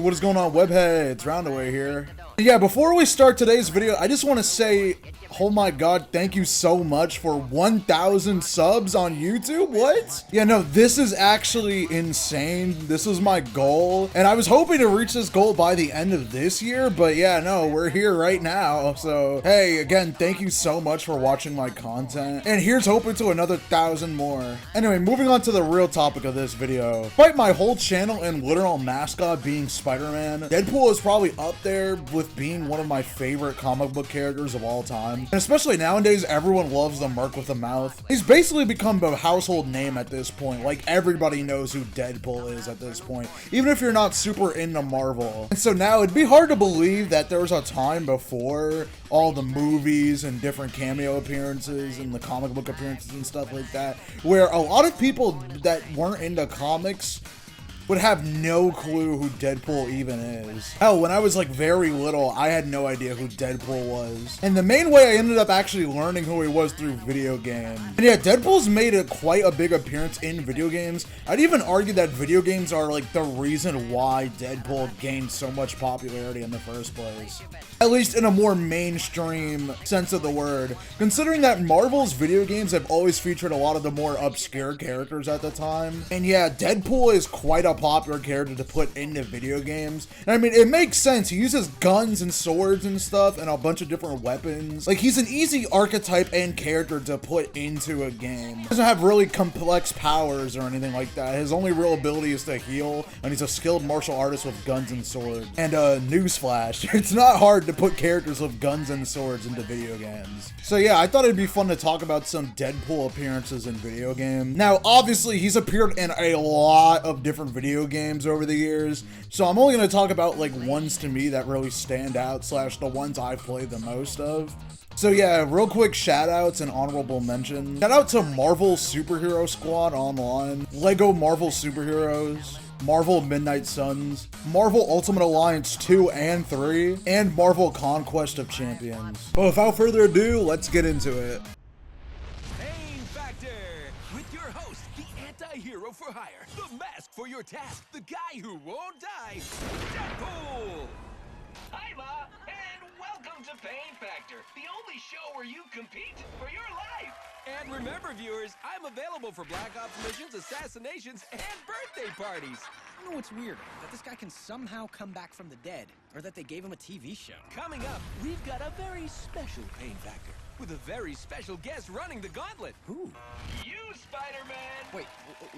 what is going on, webheads? Roundaway here. Yeah, before we start today's video, I just want to say, oh my god, thank you so much for 1,000 subs on YouTube. What? Yeah, no, this is actually insane. This was my goal, and I was hoping to reach this goal by the end of this year, but yeah, no, we're here right now. So, hey, again, thank you so much for watching my content, and here's hoping to another 1,000 more. Anyway, moving on to the real topic of this video. Despite my whole channel and literal mascot being Spider-Man, Deadpool is probably up there with being one of my favorite comic book characters of all time. And especially nowadays, everyone loves the Merc with a mouth. He's basically become a household name at this point. Like, everybody knows who Deadpool is at this point, even if you're not super into Marvel. And so now it'd be hard to believe that there was a time before all the movies and different cameo appearances and the comic book appearances and stuff like that, where a lot of people that weren't into comics would have no clue who Deadpool even is. Hell, when I was like very little, I had no idea who Deadpool was. And the main way I ended up actually learning who he was through video games. And yeah, Deadpool's made quite a big appearance in video games. I'd even argue that video games are like the reason why Deadpool gained so much popularity in the first place. At least in a more mainstream sense of the word. Considering that Marvel's video games have always featured a lot of the more obscure characters at the time. And yeah, Deadpool is quite a popular character to put into video games. And I mean, it makes sense. He uses guns and swords and stuff and a bunch of different weapons. Like, he's an easy archetype and character to put into a game. He doesn't have really complex powers or anything like that. His only real ability is to heal, and he's a skilled martial artist with guns and swords. And newsflash, it's not hard to put characters with guns and swords into video games. So yeah, I thought it'd be fun to talk about some Deadpool appearances in video games. Now, obviously, he's appeared in a lot of different video games over the years, so I'm only going to talk about like ones to me that really stand out, slash the ones I've played the most of. So yeah, real quick shout outs and honorable mention. Shout out to Marvel Superhero Squad Online, Lego Marvel Superheroes, Marvel Midnight Suns, Marvel Ultimate Alliance 2 and 3, and Marvel Conquest of Champions. But without further ado, let's get into it. Pain Factor, with your host, the anti-hero for hire, the mask for your task, the guy who won't die, Deadpool! Hi, Ma, and welcome to Pain Factor, the only show where you compete for your life. And remember, viewers, I'm available for Black Ops missions, assassinations, and birthday parties. I don't know what's weird, that this guy can somehow come back from the dead, or that they gave him a TV show. Coming up, we've got a very special Pain Factor, with a very special guest running the gauntlet. Who? You, Spider-Man. Wait,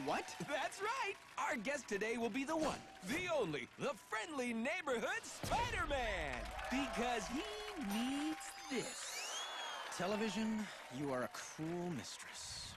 what? That's right! Our guest today will be the one, the only, the friendly neighborhood Spider-Man! Because he needs this. Television, you are a cruel mistress.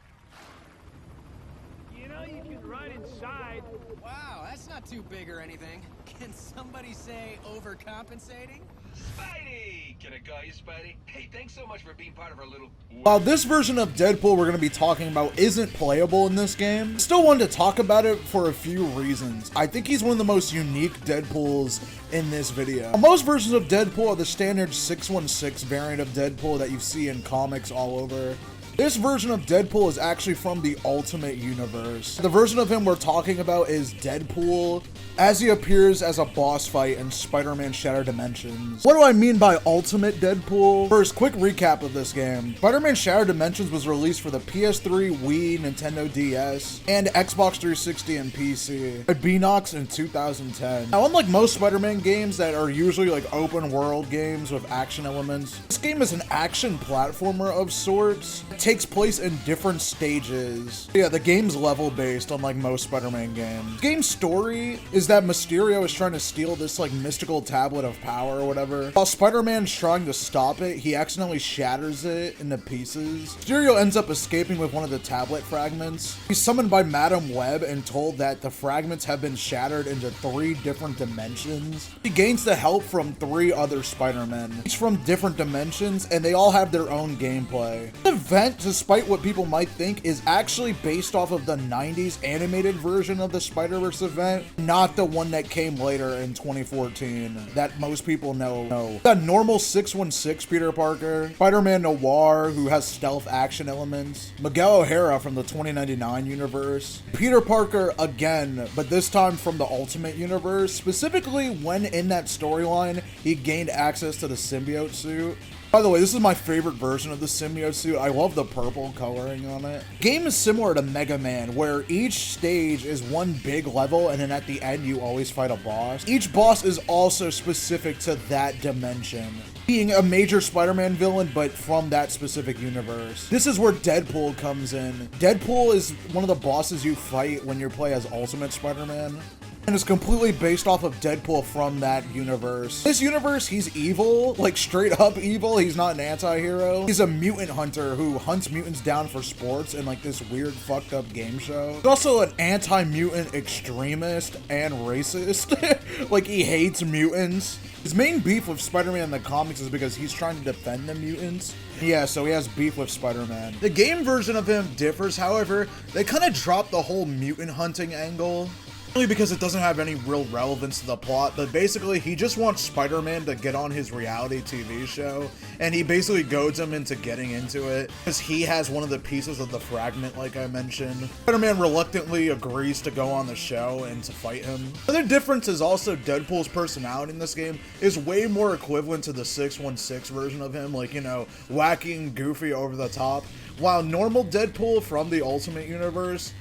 You know you can run inside. Wow, that's not too big or anything. Can somebody say overcompensating? Spidey! Can I call you Spidey? Hey, thanks so much for being part of our little... While this version of Deadpool we're going to be talking about isn't playable in this game, I still wanted to talk about it for a few reasons. I think he's one of the most unique Deadpools in this video. Most versions of Deadpool are the standard 616 variant of Deadpool that you see in comics all over. This version of Deadpool is actually from the Ultimate Universe. The version of him we're talking about is Deadpool as he appears as a boss fight in Spider-Man Shattered Dimensions. What do I mean by Ultimate Deadpool? First, quick recap of this game. Spider-Man Shattered Dimensions was released for the PS3, Wii, Nintendo DS, and Xbox 360 and PC by Beanox in 2010. Now, unlike most Spider-Man games that are usually like open world games with action elements, this game is an action platformer of sorts. It takes place in different stages. Yeah, the game's level based, unlike most Spider-Man games. The game's story is that Mysterio is trying to steal this like mystical tablet of power or whatever. While Spider-Man's trying to stop it, he accidentally shatters it into pieces. Mysterio ends up escaping with one of the tablet fragments. He's summoned by Madam Web and told that the fragments have been shattered into 3 different dimensions. He gains the help from 3 other Spider-Men, each from different dimensions, and they all have their own gameplay. The event despite what people might think, is actually based off of the 90s animated version of the Spider-Verse event, not the one that came later in 2014 that most people know. The normal 616 Peter Parker, Spider-Man Noir, who has stealth action elements, Miguel O'Hara from the 2099 universe, Peter Parker again, but this time from the Ultimate Universe, specifically when in that storyline he gained access to the symbiote suit. By the way, this is my favorite version of the symbiote suit. I love the purple coloring on it. Game is similar to Mega Man, where each stage is one big level, and then at the end you always fight a boss. Each boss is also specific to that dimension, being a major Spider-Man villain, but from that specific universe. This is where Deadpool comes in. Deadpool is one of the bosses you fight when you play as Ultimate Spider-Man, and is completely based off of Deadpool from that universe. This universe, he's evil, like straight up evil. He's not an anti-hero. He's a mutant hunter who hunts mutants down for sports in like this weird fucked up game show. He's also an anti-mutant extremist and racist. Like, he hates mutants. His main beef with Spider-Man in the comics is because he's trying to defend the mutants. Yeah, so he has beef with Spider-Man. The game version of him differs, however. They kind of dropped the whole mutant hunting angle, only because it doesn't have any real relevance to the plot, but basically he just wants Spider-Man to get on his reality TV show, and he basically goads him into getting into it, because he has one of the pieces of the fragment, like I mentioned. Spider-Man reluctantly agrees to go on the show and to fight him. Another difference is also Deadpool's personality in this game is way more equivalent to the 616 version of him, like, you know, wacky and goofy over the top, while normal Deadpool from the Ultimate Universe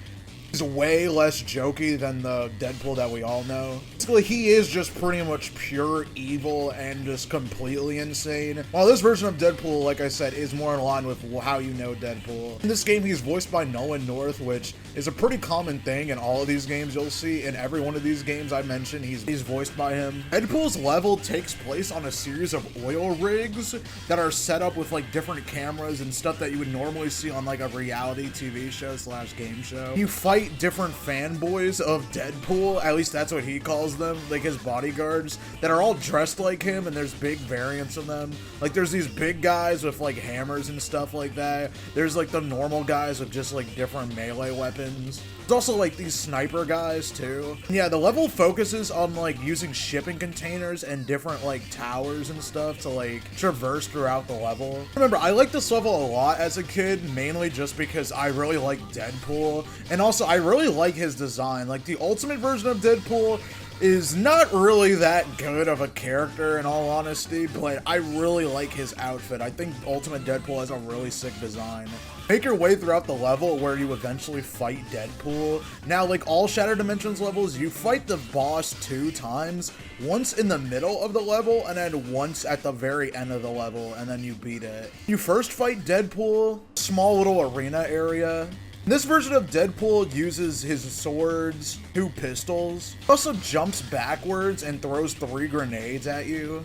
is way less jokey than the Deadpool that we all know. Basically, he is just pretty much pure evil and just completely insane. While this version of Deadpool, like I said, is more in line with how you know Deadpool. In this game, he's voiced by Nolan North, which is a pretty common thing in all of these games you'll see. In every one of these games I mentioned, he's voiced by him. Deadpool's level takes place on a series of oil rigs that are set up with like different cameras and stuff that you would normally see on like a reality TV show / game show. You fight different fanboys of Deadpool, at least that's what he calls them, like his bodyguards, that are all dressed like him, and there's big variants of them. Like, there's these big guys with like hammers and stuff like that. There's like the normal guys with just like different melee weapons. There's also like these sniper guys too. Yeah, the level focuses on like using shipping containers and different like towers and stuff to like traverse throughout the level. Remember, I liked this level a lot as a kid, mainly just because I really like Deadpool, and also I really like his design. Like, the Ultimate version of Deadpool is not really that good of a character in all honesty, but I really like his outfit. I think Ultimate Deadpool has a really sick design. Make your way throughout the level where you eventually fight Deadpool. Now, like all Shattered Dimensions levels, you fight the boss 2 times. Once in the middle of the level, and then once at the very end of the level, and then you beat it. You first fight Deadpool, small little arena area. This version of Deadpool uses his swords, 2 pistols. He also jumps backwards and throws 3 grenades at you.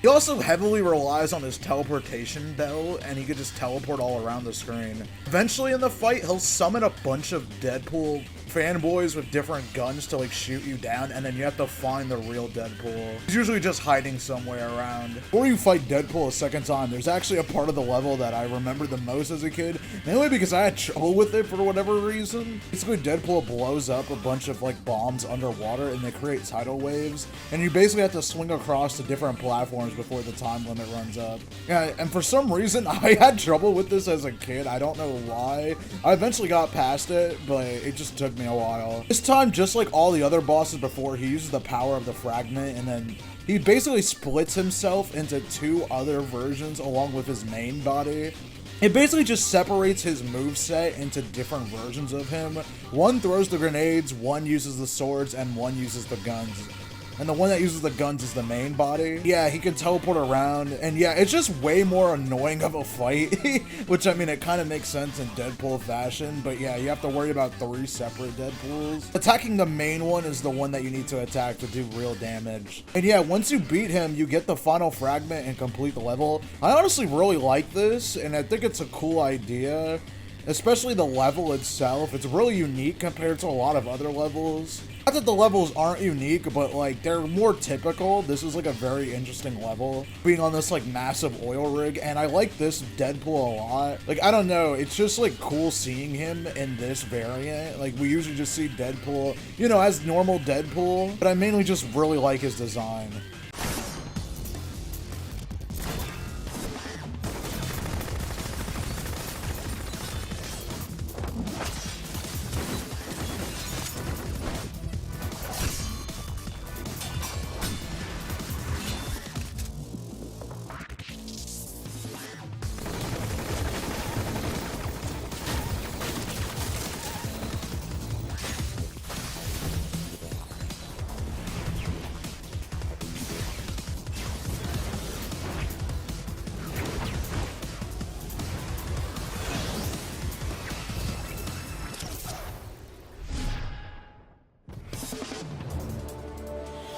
He also heavily relies on his teleportation bell, and he could just teleport all around the screen. Eventually in the fight, he'll summon a bunch of Deadpool fanboys with different guns to like shoot you down, and then you have to find the real Deadpool. He's usually just hiding somewhere around. Before you fight Deadpool a second time, there's actually a part of the level that I remember the most as a kid, mainly because I had trouble with it for whatever reason. Basically, Deadpool blows up a bunch of like bombs underwater, and they create tidal waves, and you basically have to swing across to different platforms before the time limit runs up. Yeah, and for some reason, I had trouble with this as a kid. I don't know why. I eventually got past it, but it just took me a while. This time, just like all the other bosses before, he uses the power of the fragment, and then he basically splits himself into 2 other versions along with his main body. It basically just separates his moveset into different versions of him. One throws the grenades, one uses the swords, and one uses the guns. And the one that uses the guns is the main body. Yeah, he can teleport around, and yeah, it's just way more annoying of a fight, which, I mean, it kind of makes sense in Deadpool fashion, but yeah, you have to worry about 3 separate Deadpools. Attacking the main one is the one that you need to attack to do real damage. And yeah, once you beat him, you get the final fragment and complete the level. I honestly really like this, and I think it's a cool idea. Especially the level itself. It's really unique compared to a lot of other levels. Not that the levels aren't unique, but like they're more typical. This is like a very interesting level, being on this like massive oil rig, and I like this Deadpool a lot. Like, I don't know, it's just like cool seeing him in this variant. Like, we usually just see Deadpool, you know, as normal Deadpool, but I mainly just really like his design.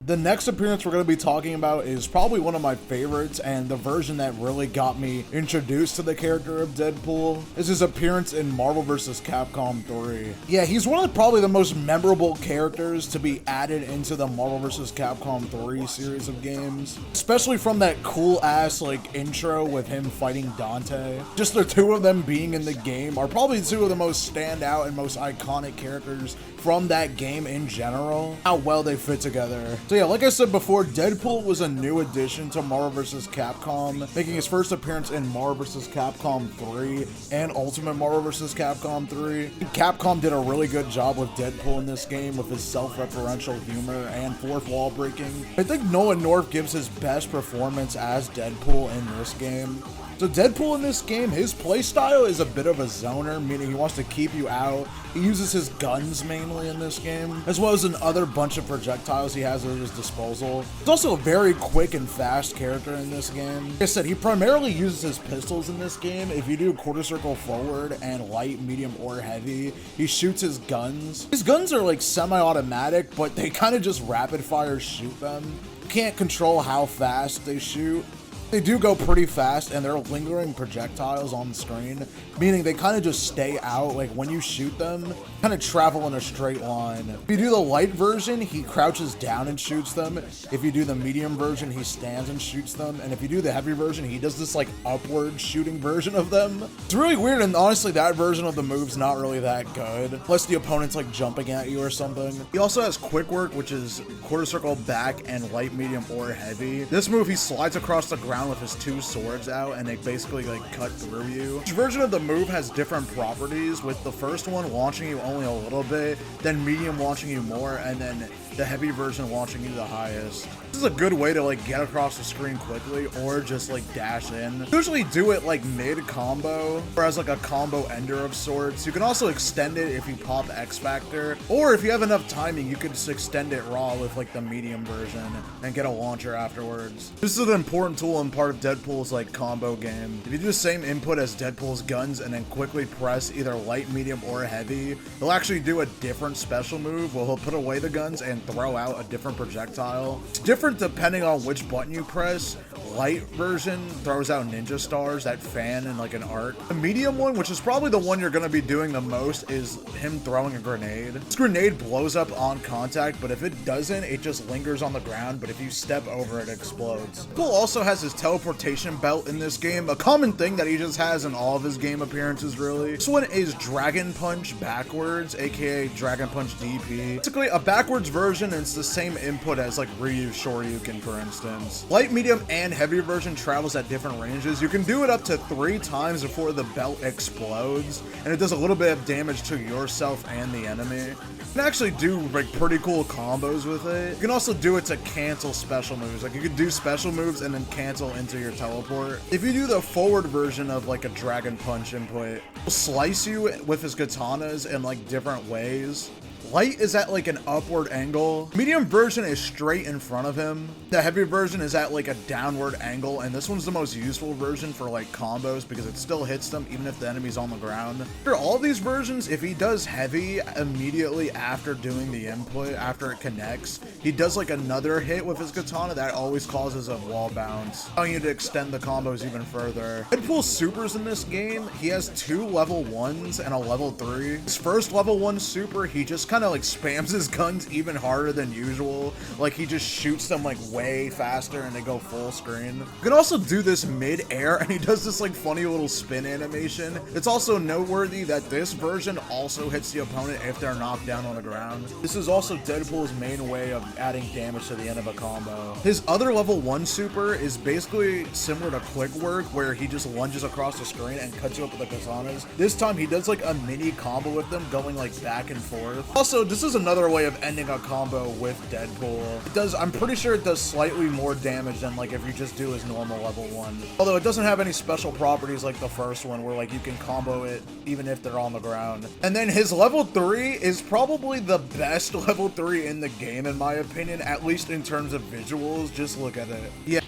The next appearance we're going to be talking about is probably one of my favorites, and the version that really got me introduced to the character of Deadpool is his appearance in Marvel vs. Capcom 3. Yeah, he's one of probably the most memorable characters to be added into the Marvel vs. Capcom 3 series of games, especially from that cool-ass like intro with him fighting Dante. Just the two of them being in the game are probably two of the most standout and most iconic characters from that game in general, how well they fit together. So yeah, like I said before, Deadpool was a new addition to Marvel vs. Capcom, making his first appearance in Marvel vs. Capcom 3 and Ultimate Marvel vs. Capcom 3. Capcom did a really good job with Deadpool in this game with his self-referential humor and fourth wall breaking. I think Nolan North gives his best performance as Deadpool in this game. So Deadpool in this game, his playstyle is a bit of a zoner, meaning he wants to keep you out. He uses his guns mainly in this game, as well as another bunch of projectiles he has at his disposal. He's also a very quick and fast character in this game. Like I said, he primarily uses his pistols in this game. If you do quarter circle forward and light, medium, or heavy, he shoots his guns. His guns are like semi-automatic, but they kind of just rapid fire shoot them. You can't control how fast they shoot. They do go pretty fast, and they're lingering projectiles on the screen, meaning they kind of just stay out. Like, when you shoot them, kind of travel in a straight line. If you do the light version, he crouches down and shoots them. If you do the medium version, he stands and shoots them. And if you do the heavy version, he does this like upward shooting version of them. It's really weird, and honestly, that version of the move's not really that good, unless the opponent's like jumping at you or something. He also has quick work, which is quarter circle back and light, medium, or heavy. This move, he slides across the ground with his two swords out, and they basically like cut through you. Each version of the move has different properties, with the first one launching you only a little bit, then medium launching you more, and then the heavy version launching you the highest. This is a good way to like get across the screen quickly or just like dash in. Usually do it like mid combo or as like a combo ender of sorts. You can also extend it if you pop X Factor, or if you have enough timing, you could just extend it raw with like the medium version and get a launcher afterwards. This is an important tool and part of Deadpool's like combo game. If you do the same input as Deadpool's guns and then quickly press either light, medium, or heavy, he'll actually do a different special move where he'll put away the guns and throw out a different projectile. It's different depending on which button you press. Light version throws out ninja stars, that fan and like an arc. The medium one, which is probably the one you're going to be doing the most, is him throwing a grenade. This grenade blows up on contact, but if it doesn't, it just lingers on the ground, but if you step over it, explodes. Deadpool also has his teleportation belt in this game, a common thing that he just has in all of his game appearances really. This one is Dragon Punch backwards, aka Dragon Punch DP. Basically a backwards version, and it's the same input as like Ryu Shoryuken, for instance. Light, medium, and heavy version travels at different ranges. You can do it up to 3 times before the belt explodes, and it does a little bit of damage to yourself and the enemy. You can actually do like pretty cool combos with it. You can also do it to cancel special moves. Like you could do special moves and then cancel into your teleport. If you do the forward version of like a Dragon Punch input, he'll slice you with his katanas in like different ways. Light is at like an upward angle. Medium version is straight in front of him. The heavy version is at like a downward angle, and this one's the most useful version for like combos because it still hits them even if the enemy's on the ground. For all these versions, if he does heavy immediately after doing the input, after it connects, he does like another hit with his katana that always causes a wall bounce, allowing you to extend the combos even further. Deadpool's supers in this game, he has 2 level 1s and a level 3. His first level 1 super, he just kind kind of like spams his guns even harder than usual. Like he just shoots them like way faster and they go full screen. You can also do this mid-air and he does this like funny little spin animation. It's also noteworthy that this version also hits the opponent if they're knocked down on the ground. This is also Deadpool's main way of adding damage to the end of a combo. His other level 1 super is basically similar to Quick Work, where he just lunges across the screen and cuts you up with the katanas. This time he does like a mini combo with them, going like back and forth. Also, this is another way of ending a combo with Deadpool. It does, I'm pretty sure it does slightly more damage than like if you just do his normal level 1. Although it doesn't have any special properties like the first one where like you can combo it even if they're on the ground. And then his level 3 is probably the best level 3 in the game in my opinion, at least in terms of visuals. Just look at it. Yeah.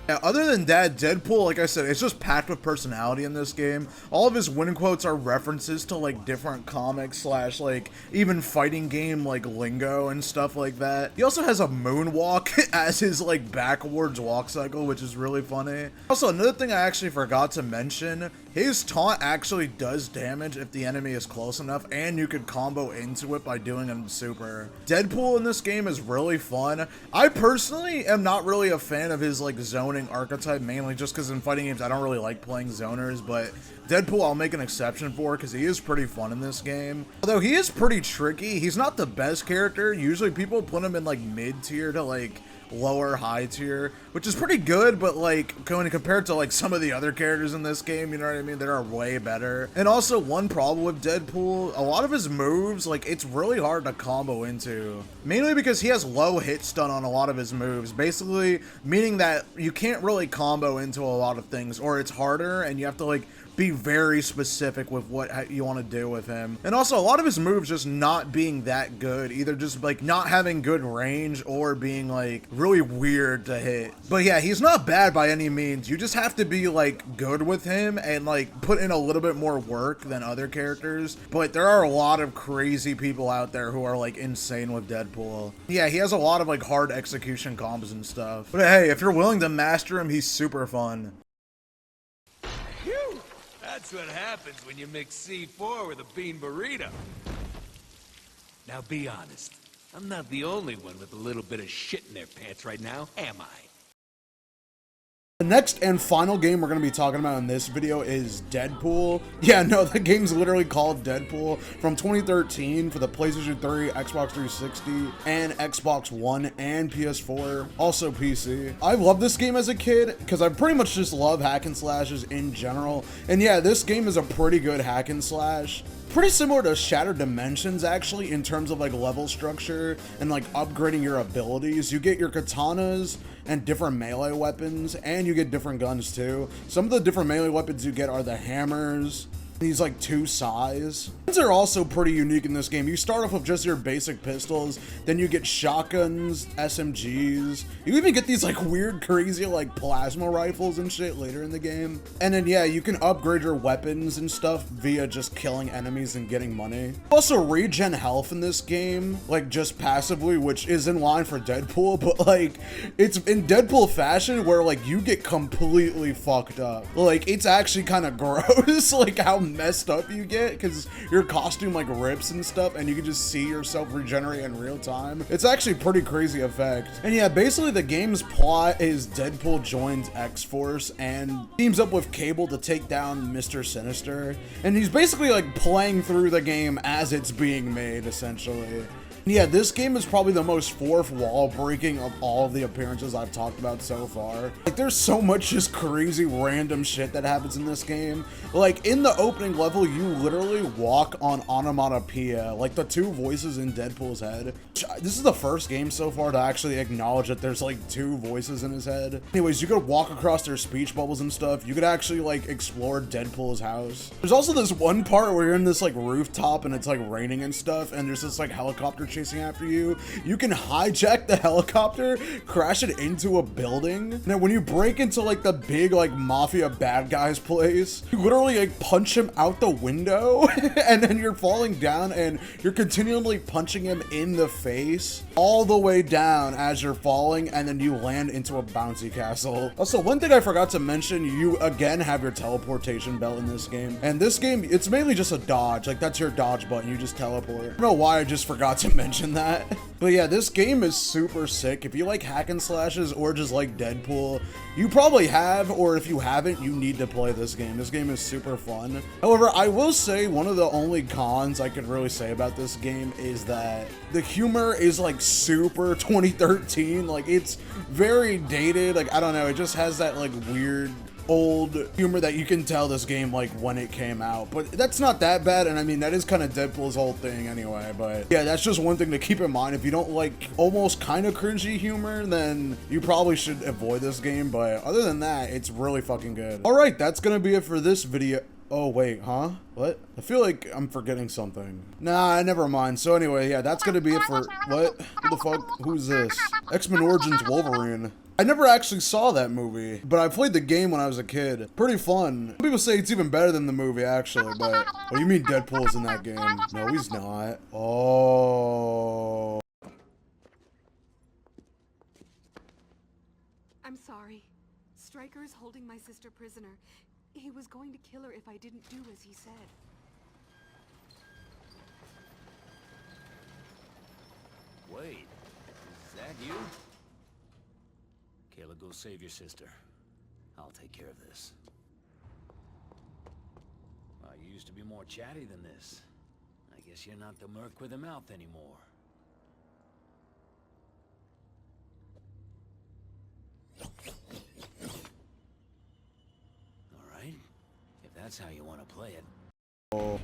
Now, other than that, Deadpool, like I said, it's just packed with personality in this game. All of his winning quotes are references to like different comics slash like even fighting game like lingo and stuff like that. He also has a moonwalk as his like backwards walk cycle, which is really funny. Also, another thing I actually forgot to mention, his taunt actually does damage if the enemy is close enough, and you could combo into it by doing a super. Deadpool in this game is really fun. I personally am not really a fan of his like zoning archetype, mainly just because in fighting games I don't really like playing zoners, but Deadpool I'll make an exception for because he is pretty fun in this game. Although he is pretty tricky, he's not the best character. Usually people put him in like mid tier to like lower high tier, which is pretty good, but like when compared to like some of the other characters in this game, you know what I mean, that are way better. And also one problem with Deadpool, a lot of his moves, like it's really hard to combo into, mainly because he has low hit stun on a lot of his moves, basically meaning that you can't really combo into a lot of things, or it's harder and you have to like be very specific with what you want to do with him. And also a lot of his moves just not being that good, either just like not having good range or being like really weird to hit. But yeah, he's not bad by any means. You just have to be like good with him and like put in a little bit more work than other characters. But there are a lot of crazy people out there who are like insane with Deadpool. Yeah, he has a lot of like hard execution combos and stuff. But hey, if you're willing to master him, he's super fun. That's what happens when you mix C4 with a bean burrito. Now be honest, I'm not the only one with a little bit of shit in their pants right now, am I? The next and final game we're going to be talking about in this video is Deadpool. Yeah, no, the game's literally called Deadpool, from 2013 for the PlayStation 3, Xbox 360, and Xbox One, and PS4, also PC. I loved this game as a kid because I pretty much just love hack and slashes in general. And yeah, this game is a pretty good hack and slash. Pretty similar to Shattered Dimensions, actually, in terms of like level structure and like upgrading your abilities. You get your katanas and different melee weapons, and you get different guns too. Some of the different melee weapons you get are the hammers, these like 2 sais. Guns are also pretty unique in this game. You start off with just your basic pistols, then you get shotguns, SMGs. You even get these like weird, crazy like plasma rifles and shit later in the game. And then yeah, you can upgrade your weapons and stuff via just killing enemies and getting money. Also regen health in this game, like just passively, which is in line for Deadpool, but like it's in Deadpool fashion where like you get completely fucked up. Like it's actually kind of gross, like how messed up you get because your costume like rips and stuff and you can just see yourself regenerate in real time. It's actually a pretty crazy effect. And yeah, basically the game's plot is Deadpool joins X-Force and teams up with Cable to take down Mr. Sinister, and he's basically like playing through the game as it's being made, essentially. Yeah, this game is probably the most fourth wall breaking of all of the appearances I've talked about so far. Like, there's so much just crazy random shit that happens in this game. Like, in the opening level, you literally walk on onomatopoeia, like the 2 voices in Deadpool's head. This is the first game so far to actually acknowledge that there's like 2 voices in his head. Anyways, you could walk across their speech bubbles and stuff. You could actually like explore Deadpool's house. There's also this one part where you're in this like rooftop and it's like raining and stuff, and there's this like helicopter chasing after you, you can hijack the helicopter, crash it into a building. Now, when you break into like the big like mafia bad guy's place, you literally like punch him out the window and then you're falling down and you're continually punching him in the face all the way down as you're falling, and then you land into a bouncy castle. Also, one thing I forgot to mention, you again have your teleportation belt in this game. And this game, it's mainly just a dodge. Like, that's your dodge button. You just teleport. I don't know why I just forgot to mention that. But yeah, this game is super sick. If you like hack and slashes or just like Deadpool, you probably have, or if you haven't, you need to play this game. This game is super fun. However, I will say one of the only cons I could really say about this game is that the humor is like super 2013. Like, it's very dated. Like, I don't know, it just has that like weird old humor that you can tell this game like when it came out, but that's not that bad. And I mean, that is kind of Deadpool's whole thing anyway. But yeah, that's just one thing to keep in mind. If you don't like almost kind of cringy humor, then you probably should avoid this game. But other than that, it's really fucking good. All right, that's gonna be it for this video. Oh wait, huh? What? I feel like I'm forgetting something. Nah, never mind. So anyway, yeah, that's gonna be it for what? Who the fuck? Who's this? X-Men Origins Wolverine. I never actually saw that movie, but I played the game when I was a kid. Pretty fun. Some people say it's even better than the movie, actually, but... Oh, you mean Deadpool's in that game? No, he's not. Oh. I'm sorry. Stryker is holding my sister prisoner. He was going to kill her if I didn't do as he said. Wait, is that you? Kayla, go save your sister. I'll take care of this. Well, you used to be more chatty than this. I guess you're not the Merc with a mouth anymore. Alright, if that's how you want to play it.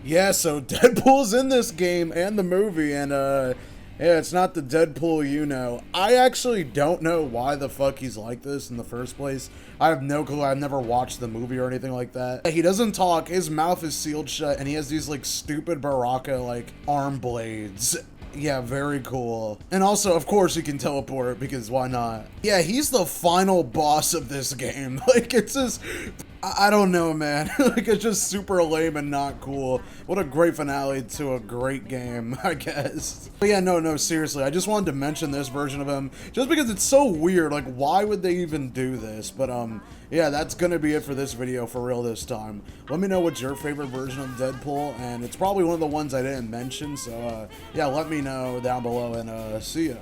Yeah, so Deadpool's in this game and the movie, and yeah, it's not the Deadpool you know. I actually don't know why the fuck he's like this in the first place. I have no clue. I've never watched the movie or anything like that. He doesn't talk, his mouth is sealed shut, and he has these like stupid Baraka like arm blades. Yeah, very cool. And also, of course, he can teleport, because why not? Yeah, he's the final boss of this game. Like, it's just... I don't know, man. Like, it's just super lame and not cool. What a great finale to a great game, I guess. But yeah, no, seriously. I just wanted to mention this version of him, just because it's so weird. Like, why would they even do this? But, yeah, that's gonna be it for this video for real this time. Let me know what's your favorite version of Deadpool, and it's probably one of the ones I didn't mention, so, yeah, let me know down below, and, see ya.